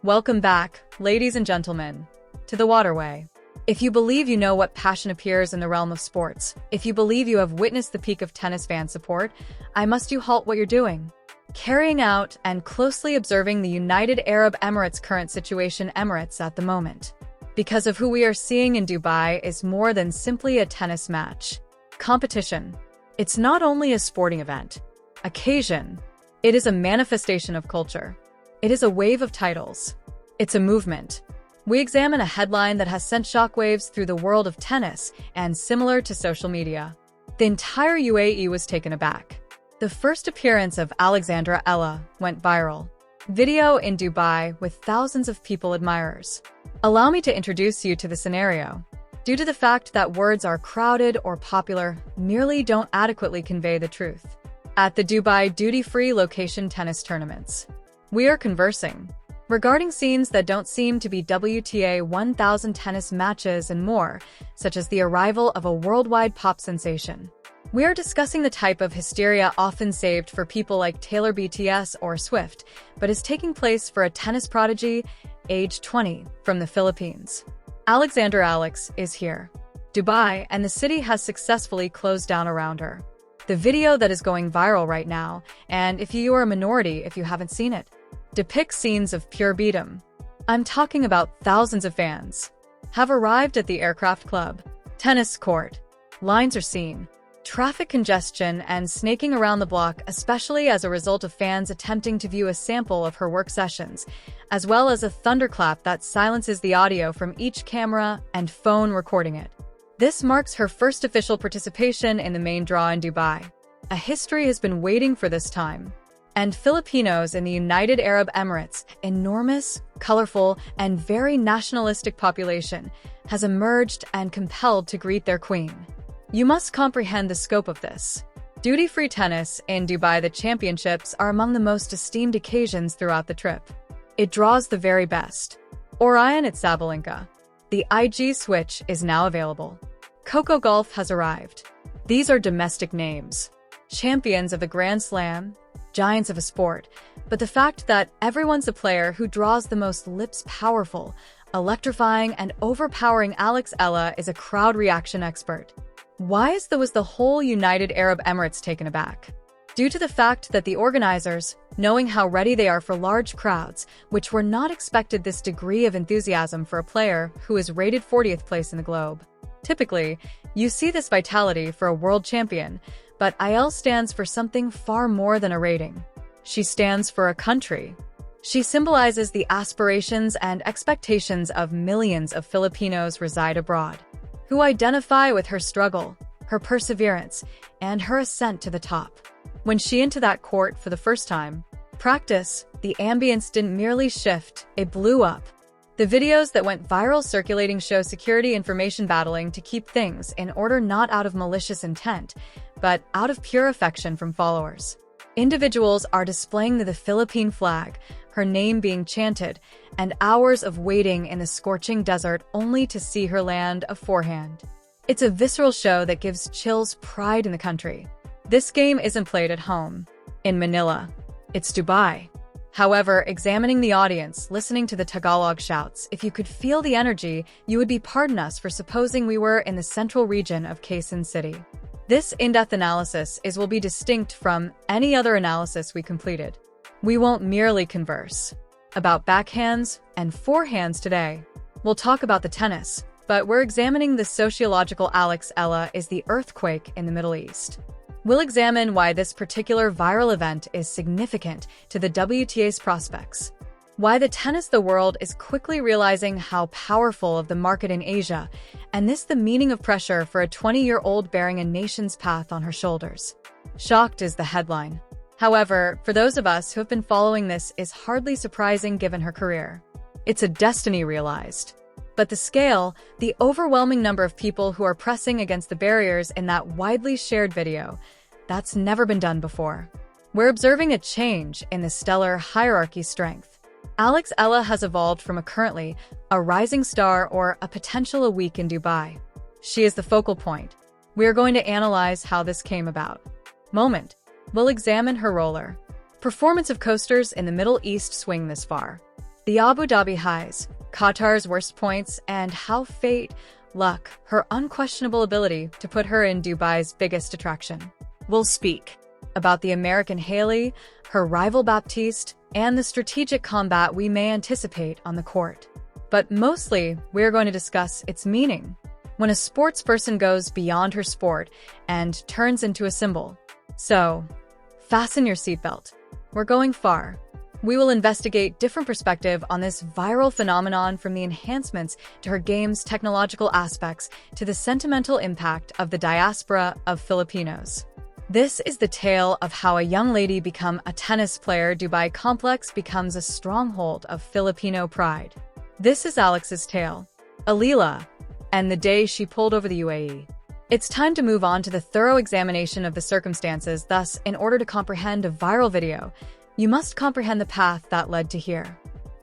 Welcome back, ladies and gentlemen, to the waterway. If you believe you know what passion appears in the realm of sports, if you believe you have witnessed the peak of tennis fan support, I must you halt what you're doing. Carrying out and closely observing the United Arab Emirates' current situation Emirates at the moment. Because of who we are seeing in Dubai is more than simply a tennis match. Competition. It's not only a sporting event. Occasion. It is a manifestation of culture. It is a wave of titles. It's a movement. We examine a headline that has sent shockwaves through the world of tennis and similar to social media. The entire UAE was taken aback. The first appearance of Alexandra Eala went viral. Video in Dubai with thousands of people admirers. Allow me to introduce you to the scenario. Due to the fact that words are crowded or popular merely don't adequately convey the truth. At the Dubai duty-free location tennis tournaments, we are conversing regarding scenes that don't seem to be WTA 1000 tennis matches and more, such as the arrival of a worldwide pop sensation. We are discussing the type of hysteria often saved for people like Taylor BTS or Swift, but is taking place for a tennis prodigy, age 20, from the Philippines. Alexandra Alex is here. Dubai and the city has successfully closed down around her. The video that is going viral right now, and if you are a minority if you haven't seen it, depicts scenes of pure beat'em. I'm talking about thousands of fans have arrived at the aircraft club, tennis court. Lines are seen, traffic congestion and snaking around the block, especially as a result of fans attempting to view a sample of her work sessions, as well as a thunderclap that silences the audio from each camera and phone recording it. This marks her first official participation in the main draw in Dubai. A history has been waiting for this time. And Filipinos in the United Arab Emirates, enormous, colorful, and very nationalistic population, has emerged and compelled to greet their queen. You must comprehend the scope of this. Duty-free tennis in Dubai, the championships are among the most esteemed occasions throughout the trip. It draws the very best. Orion at Sabalenka. The IG Switch is now available. Coco Golf has arrived. These are domestic names. Champions of the Grand Slam, giants of a sport, but the fact that everyone's a player who draws the most lips powerful, electrifying, and overpowering Alex Eala is a crowd reaction expert. Why was the whole United Arab Emirates taken aback? Due to the fact that the organizers, knowing how ready they are for large crowds, which were not expected this degree of enthusiasm for a player who is rated 40th place in the globe. Typically, you see this vitality for a world champion, but IL stands for something far more than a rating. She stands for a country. She symbolizes the aspirations and expectations of millions of Filipinos reside abroad, who identify with her struggle, her perseverance, and her ascent to the top. When she entered that court for the first time, practice, the ambience didn't merely shift, it blew up. The videos that went viral circulating show security information battling to keep things in order, not out of malicious intent, but out of pure affection from followers. Individuals are displaying the Philippine flag, her name being chanted, and hours of waiting in the scorching desert only to see her land a forehand. It's a visceral show that gives chills, pride in the country. This game isn't played at home, in Manila. It's Dubai. However, examining the audience, listening to the Tagalog shouts, if you could feel the energy, you would be pardon us for supposing we were in the central region of Quezon City. This in-depth analysis will be distinct from any other analysis we completed. We won't merely converse about backhands and forehands today. We'll talk about the tennis, but we're examining the sociological. Alex Eala is the earthquake in the Middle East. We'll examine why this particular viral event is significant to the WTA's prospects. Why the tennis the world is quickly realizing how powerful of the market in Asia, and the meaning of pressure for a 20-year-old bearing a nation's path on her shoulders. Shocked is the headline. However, for those of us who have been following this is hardly surprising given her career. It's a destiny realized. But the scale, the overwhelming number of people who are pressing against the barriers in that widely shared video, that's never been done before. We're observing a change in the stellar hierarchy strength. Alex Eala has evolved from currently a rising star or a potential a week in Dubai. She is the focal point. We are going to analyze how this came about. Moment. We'll examine her roller performance of coasters in the Middle East swing this far. The The Abu Dhabi highs, Qatar's worst points, and how fate, luck, her unquestionable ability to put her in Dubai's biggest attraction. We'll speak about the American Haley, her rival Baptiste, and the strategic combat we may anticipate on the court. But mostly, we're going to discuss its meaning. When a sportsperson goes beyond her sport and turns into a symbol. So, fasten your seatbelt. We're going far. We will investigate different perspectives on this viral phenomenon, from the enhancements to her game's technological aspects to the sentimental impact of the diaspora of Filipinos. This is the tale of how a young lady become a tennis player. Dubai complex becomes a stronghold of Filipino pride. This is Alex's tale, Eala, and the day she pulled over the UAE. It's time to move on to the thorough examination of the circumstances. Thus, in order to comprehend a viral video, you must comprehend the path that led to here.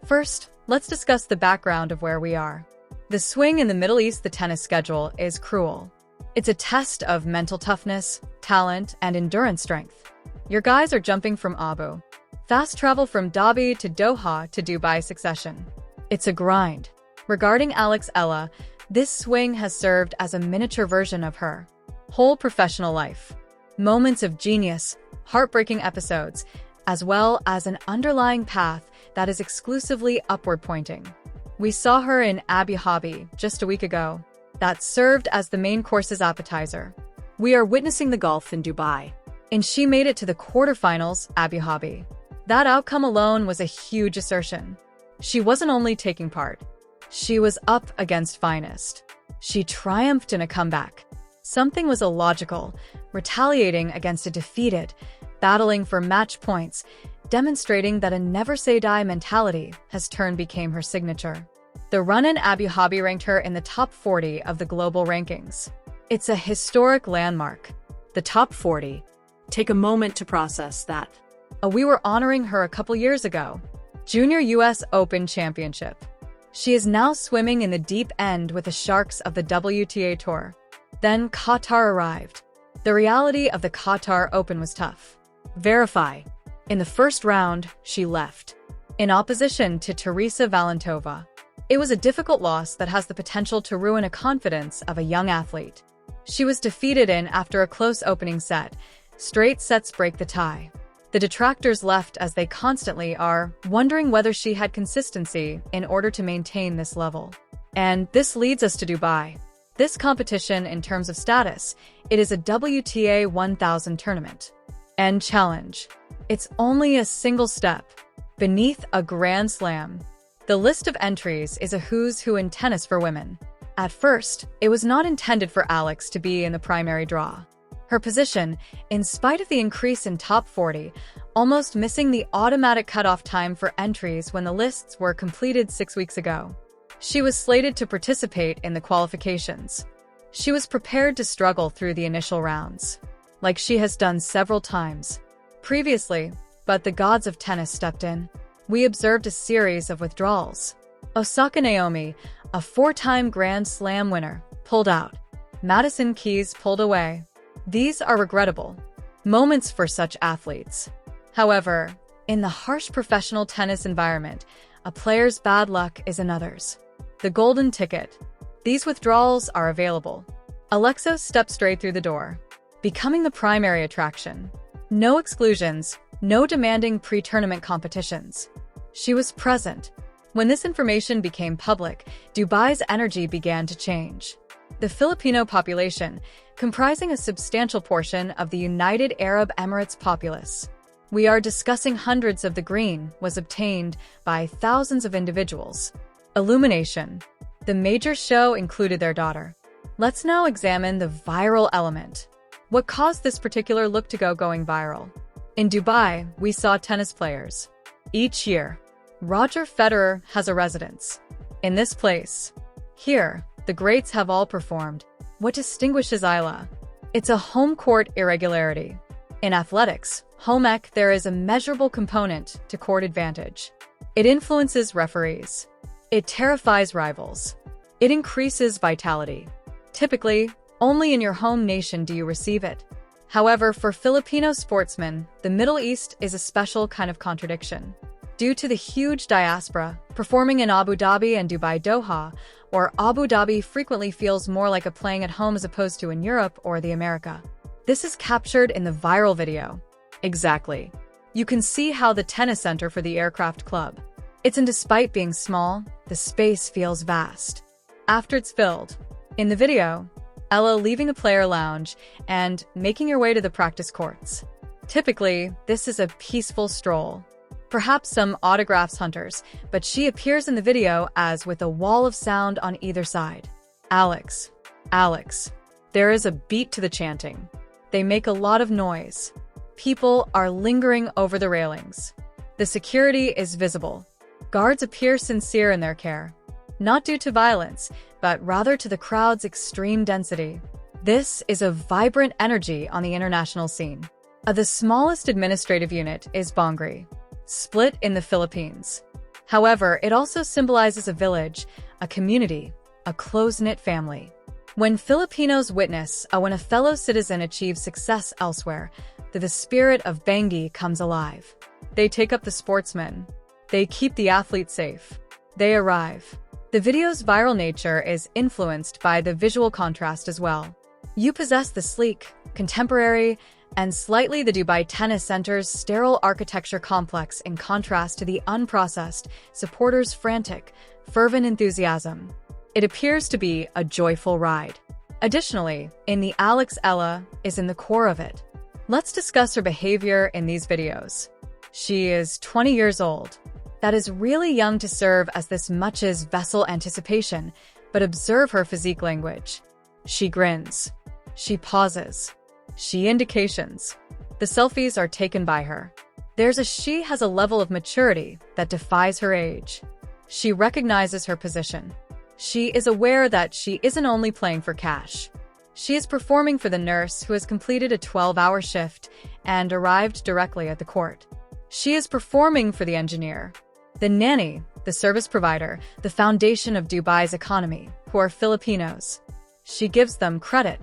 First, let's discuss the background of where we are. The swing in the Middle East. The tennis schedule is cruel. It's a test of mental toughness, talent, and endurance strength. Your guys are jumping from Abu. Fast travel from Dhabi to Doha to Dubai succession. It's a grind. Regarding Alexandra Eala, this swing has served as a miniature version of her whole professional life. Moments of genius, heartbreaking episodes, as well as an underlying path that is exclusively upward pointing. We saw her in Abu Dhabi just a week ago. That served as the main course's appetizer. We are witnessing the Gulf in Dubai, and she made it to the quarterfinals, Abu Dhabi. That outcome alone was a huge assertion. She wasn't only taking part, she was up against finest. She triumphed in a comeback. Something was illogical, retaliating against a defeated, battling for match points, demonstrating that a never-say-die mentality has became her signature. The run in Abu Dhabi ranked her in the top 40 of the global rankings. It's a historic landmark. The top 40. Take a moment to process that. We were honoring her a couple years ago. Junior US Open Championship. She is now swimming in the deep end with the sharks of the WTA Tour. Then Qatar arrived. The reality of the Qatar Open was tough. Verify. In the first round, she left. In opposition to Teresa Valentova. It was a difficult loss that has the potential to ruin a confidence of a young athlete. She was defeated after a close opening set. Straight sets break the tie. The detractors left, as they constantly are, wondering whether she had consistency in order to maintain this level. And this leads us to Dubai. This competition, in terms of status, it is a WTA 1000 tournament. And challenge. It's only a single step beneath a Grand Slam. The list of entries is a who's who in tennis for women. At first, it was not intended for Alex to be in the primary draw. Her position, in spite of the increase in top 40, almost missing the automatic cutoff time for entries when the lists were completed 6 weeks ago. She was slated to participate in the qualifications. She was prepared to struggle through the initial rounds, like she has done several times previously, but the gods of tennis stepped in. We observed a series of withdrawals. Osaka Naomi, a 4-time Grand Slam winner, pulled out. Madison Keys pulled away. These are regrettable moments for such athletes. However, in the harsh professional tennis environment, a player's bad luck is another's. The golden ticket. These withdrawals are available. Alexos stepped straight through the door, becoming the primary attraction. No exclusions, no demanding pre-tournament competitions. She was present. When this information became public, Dubai's energy began to change. The Filipino population, comprising a substantial portion of the United Arab Emirates populace. We are discussing hundreds of the green was obtained by thousands of individuals. Illumination. The major show included their daughter. Let's now examine the viral element. What caused this particular look to going viral? In Dubai, we saw tennis players. Each year, Roger Federer has a residence in this place. Here, the greats have all performed. What distinguishes Eala? It's a home court irregularity. In athletics, home ec, there is a measurable component to court advantage. It influences referees. It terrifies rivals. It increases vitality. Typically, only in your home nation do you receive it. However, for Filipino sportsmen, the Middle East is a special kind of contradiction. Due to the huge diaspora, performing in Abu Dhabi and Dubai Doha, or Abu Dhabi frequently feels more like a playing at home as opposed to in Europe or the America. This is captured in the viral video. Exactly. You can see how the tennis center for the aircraft club. And despite being small, the space feels vast. After it's filled, in the video, Ella leaving a player lounge and making her way to the practice courts. Typically, this is a peaceful stroll. Perhaps some autographs hunters, but she appears in the video as with a wall of sound on either side. Alex. Alex. There is a beat to the chanting. They make a lot of noise. People are lingering over the railings. The security is visible. Guards appear sincere in their care. Not due to violence, but rather to the crowd's extreme density. This is a vibrant energy on the international scene. The smallest administrative unit is Bangri, split in the Philippines. However, it also symbolizes a village, a community, a close-knit family. When Filipinos witness when a fellow citizen achieves success elsewhere, the spirit of Bangi comes alive. They take up the sportsman. They keep the athlete safe. They arrive. The video's viral nature is influenced by the visual contrast as well. You possess the sleek, contemporary, and slightly the Dubai Tennis Center's sterile architecture complex in contrast to the unprocessed, supporters' frantic, fervent enthusiasm. It appears to be a joyful ride. Additionally, in the Alex Eala is in the core of it. Let's discuss her behavior in these videos. She is 20 years old. That is really young to serve as this much's vessel anticipation, but observe her physique language. She grins. She pauses. She indications. The selfies are taken by her. She has a level of maturity that defies her age. She recognizes her position. She is aware that she isn't only playing for cash. She is performing for the nurse who has completed a 12-hour shift and arrived directly at the court. She is performing for the engineer, the nanny, the service provider, the foundation of Dubai's economy, who are Filipinos. She gives them credit.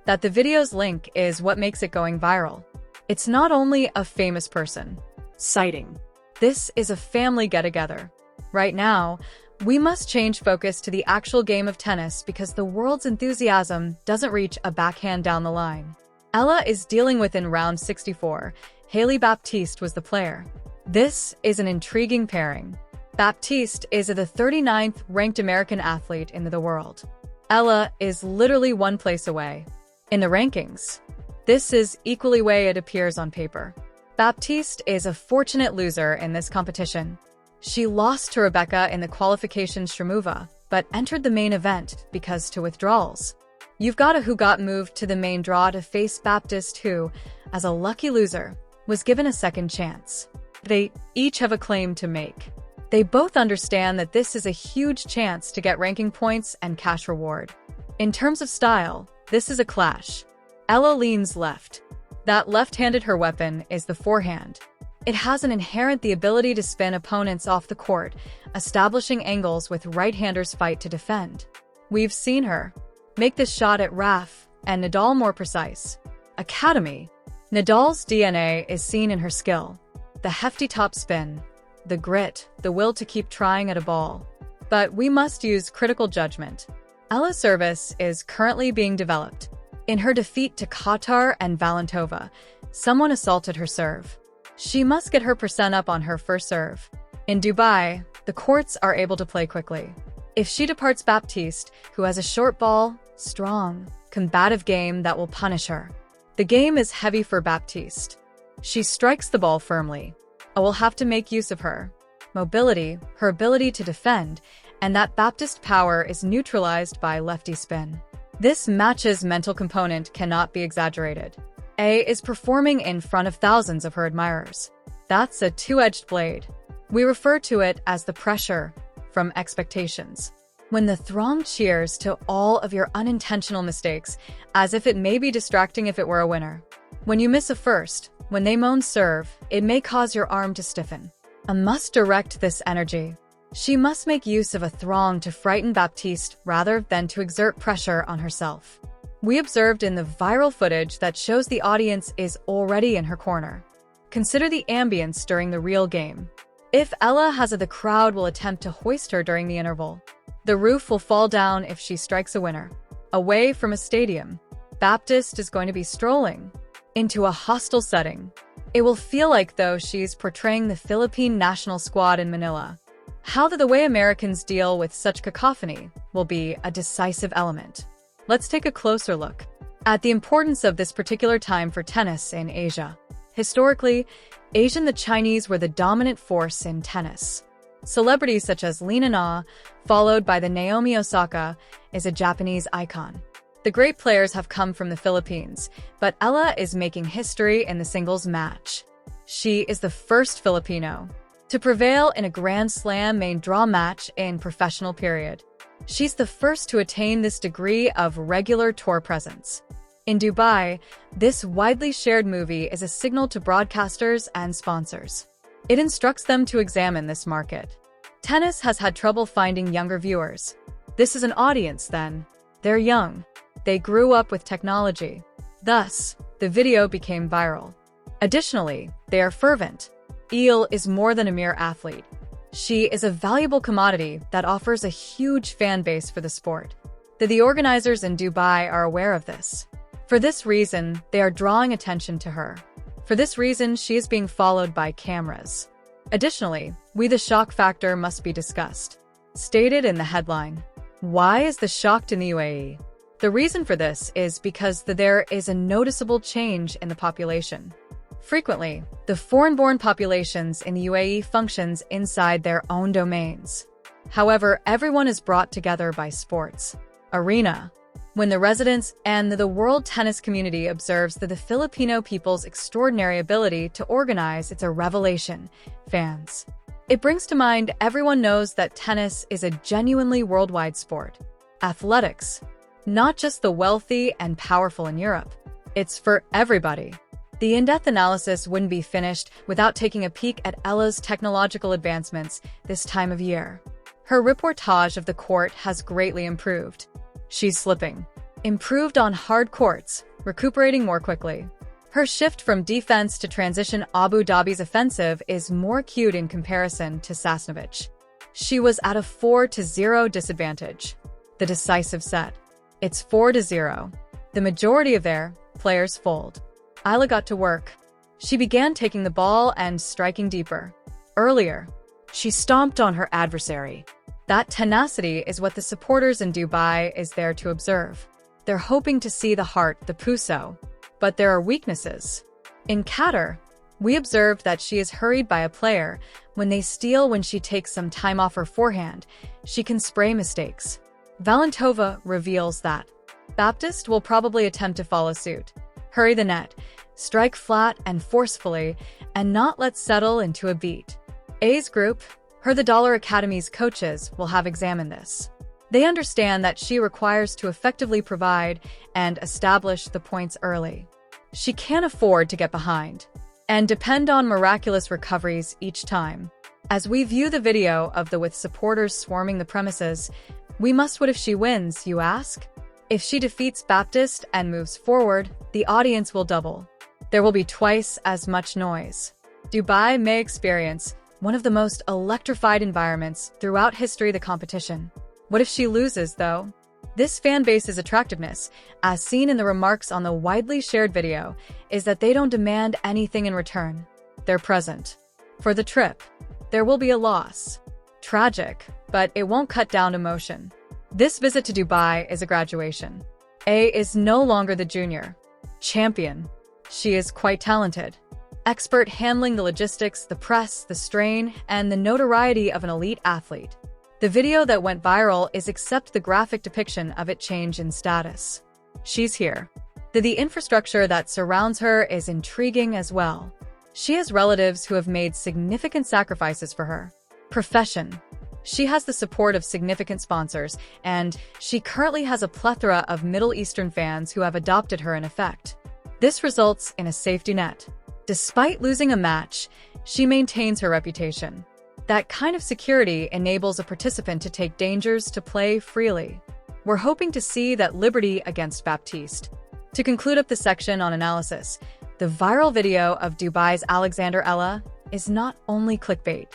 That the video's link is what makes it going viral. It's not only a famous person sighting. This is a family get-together. Right now, we must change focus to the actual game of tennis because the world's enthusiasm doesn't reach a backhand down the line. Ella is dealing with in round 64. Haley Baptiste was the player. This is an intriguing pairing. Baptiste is the 39th ranked American athlete in the world. Ella is literally one place away. In the rankings, this is equally way it appears on paper. Baptiste is a fortunate loser in this competition. She lost to Rebecca in the qualification Shramuva, but entered the main event because to withdrawals. You've got who got moved to the main draw to face Baptiste who, as a lucky loser, was given a second chance. They each have a claim to make. They both understand that this is a huge chance to get ranking points and cash reward. In terms of style, this is a clash. Ella leans left. That left-handed her weapon is the forehand. It has an inherent the ability to spin opponents off the court, establishing angles with right-handers fight to defend. We've seen her make this shot at Raf and Nadal more precise. Academy. Nadal's DNA is seen in her skill. The hefty top spin, the grit, the will to keep trying at a ball. But we must use critical judgment. Ella's service is currently being developed. In her defeat to Qatar and Valentova, someone assaulted her serve. She must get her percent up on her first serve. In Dubai, the courts are able to play quickly. If she departs Baptiste, who has a short ball, strong, combative game that will punish her. The game is heavy for Baptiste. She strikes the ball firmly. I will have to make use of her mobility, her ability to defend, and that Baptiste power is neutralized by lefty spin. This match's mental component cannot be exaggerated. A is performing in front of thousands of her admirers. That's a two-edged blade. We refer to it as the pressure from expectations. When the throng cheers to all of your unintentional mistakes, as if it may be distracting if it were a winner. When you miss a first, when they moan serve, it may cause your arm to stiffen. I must direct this energy. She must make use of a throng to frighten Baptiste rather than to exert pressure on herself. We observed in the viral footage that shows the audience is already in her corner. Consider the ambience during the real game. If Ella has it, the crowd will attempt to hoist her during the interval. The roof will fall down if she strikes a winner. Away from a stadium, Baptiste is going to be strolling into a hostile setting. It will feel like though she's portraying the Philippine national squad in Manila. How the way Americans deal with such cacophony will be a decisive element. Let's take a closer look at the importance of this particular time for tennis in Asia. Historically, the Chinese were the dominant force in tennis. Celebrities such as Lina Na, followed by the Naomi Osaka, is a Japanese icon. The great players have come from the Philippines, but Ella is making history in the singles match. She is the first Filipino to prevail in a Grand Slam main draw match in professional period. She's the first to attain this degree of regular tour presence. In Dubai, this widely shared movie is a signal to broadcasters and sponsors. It instructs them to examine this market. Tennis has had trouble finding younger viewers. This is an audience then. They're young. They grew up with technology. Thus, the video became viral. Additionally, they are fervent. Eala is more than a mere athlete. She is a valuable commodity that offers a huge fan base for the sport. The organizers in Dubai are aware of this. For this reason, they are drawing attention to her. For this reason, she is being followed by cameras. Additionally, the shock factor must be discussed. Stated in the headline, why is the shocked in the UAE? The reason for this is because there is a noticeable change in the population. Frequently, the foreign-born populations in the UAE functions inside their own domains. However, everyone is brought together by sports arena. When the residents and the world tennis community observes the Filipino people's extraordinary ability to organize, it's a revelation. Fans. It brings to mind everyone knows that tennis is a genuinely worldwide sport. Athletics. Not just the wealthy and powerful in Europe. It's for everybody. The in-depth analysis wouldn't be finished without taking a peek at Ella's technological advancements this time of year. Her reportage of the court has greatly improved. She's slipping. Improved on hard courts, recuperating more quickly. Her shift from defense to transition Abu Dhabi's offensive is more acute in comparison to Sasnovich. She was at a 4-0 disadvantage. The decisive set. It's 4-0. The majority of their players fold. Eala got to work. She began taking the ball and striking deeper. Earlier, she stomped on her adversary. That tenacity is what the supporters in Dubai is there to observe. They're hoping to see the heart, the puso. But there are weaknesses. In Qatar, we observed that she is hurried by a player. When she takes some time off her forehand, she can spray mistakes. Valentova reveals that Baptiste will probably attempt to follow suit. Hurry the net, strike flat and forcefully, and not let settle into a beat. A's group, the Dollar Academy's coaches, will have examined this. They understand that she requires to effectively provide and establish the points early. She can't afford to get behind and depend on miraculous recoveries each time. As we view the video of with supporters swarming the premises, we must what if she wins, you ask? If she defeats Baptiste and moves forward, the audience will double. There will be twice as much noise. Dubai may experience one of the most electrified environments throughout history of the competition. What if she loses, though? This fan base's attractiveness, as seen in the remarks on the widely shared video, is that they don't demand anything in return. They're present. For the trip, there will be a loss. Tragic, but it won't cut down emotion. This visit to Dubai is a graduation. A is no longer the junior champion. She is quite talented. Expert handling the logistics, the press, the strain, and the notoriety of an elite athlete. The video that went viral is except the graphic depiction of it change in status. She's here. The infrastructure that surrounds her is intriguing as well. She has relatives who have made significant sacrifices for her. Profession. She has the support of significant sponsors, and she currently has a plethora of Middle Eastern fans who have adopted her in effect. This results in a safety net. Despite losing a match, she maintains her reputation. That kind of security enables a participant to take dangers to play freely. We're hoping to see that liberty against Baptiste. To conclude up the section on analysis, the viral video of Dubai's Alexandra Eala is not only clickbait.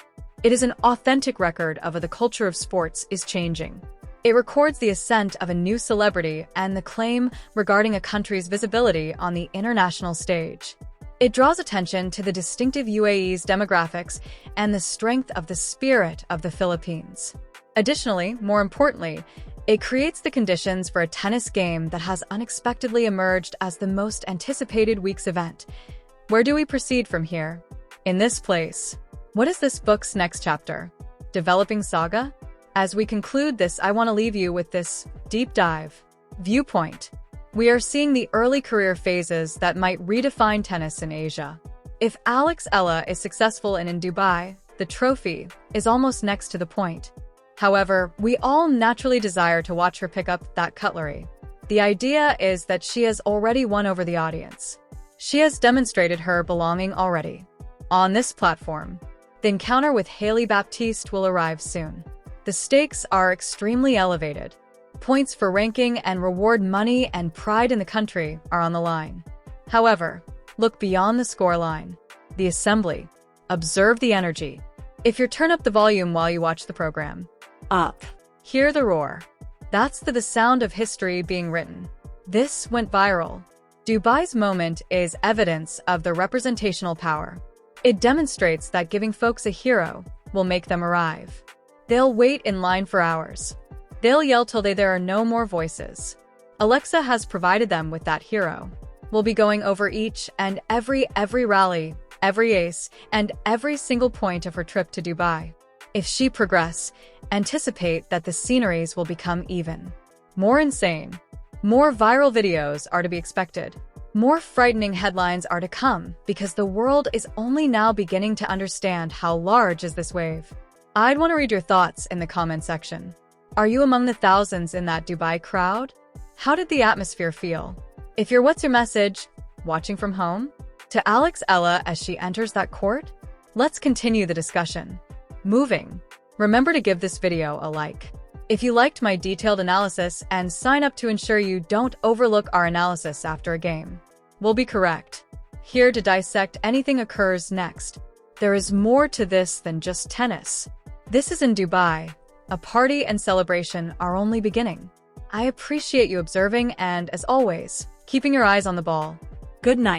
It is an authentic record of how the culture of sports is changing. It records the ascent of a new celebrity and the claim regarding a country's visibility on the international stage. It draws attention to the distinctive UAE's demographics and the strength of the spirit of the Philippines. Additionally, more importantly, it creates the conditions for a tennis game that has unexpectedly emerged as the most anticipated week's event. Where do we proceed from here? In this place. What is this book's next chapter? Developing saga? As we conclude this, I want to leave you with this deep dive viewpoint. We are seeing the early career phases that might redefine tennis in Asia. If Alexandra Eala is successful in Dubai, the trophy is almost next to the point. However, we all naturally desire to watch her pick up that cutlery. The idea is that she has already won over the audience. She has demonstrated her belonging already. On this platform, the encounter with Hailey Baptiste will arrive soon. The stakes are extremely elevated. Points for ranking and reward money and pride in the country are on the line. However, look beyond the scoreline. The assembly. Observe the energy. If you turn up the volume while you watch the program, up. Hear the roar. That's the sound of history being written. This went viral. Dubai's moment is evidence of the representational power. It demonstrates that giving folks a hero will make them arrive. They'll wait in line for hours. They'll yell till there are no more voices. Alexa has provided them with that hero. We'll be going over each and every rally, every ace, and every single point of her trip to Dubai. If she progress, anticipate that the sceneries will become even more insane. More viral videos are to be expected. More frightening headlines are to come because the world is only now beginning to understand how large is this wave. I'd want to read your thoughts in the comment section. Are you among the thousands in that Dubai crowd? How did the atmosphere feel? If you're what's your message, watching from home? To Alexandra Eala as she enters that court? Let's continue the discussion. Moving. Remember to give this video a like. If you liked my detailed analysis, and sign up to ensure you don't overlook our analysis after a game. We'll be correct. Here to dissect anything occurs next. There is more to this than just tennis. This is in Dubai. A party and celebration are only beginning. I appreciate you observing and, as always, keeping your eyes on the ball. Good night.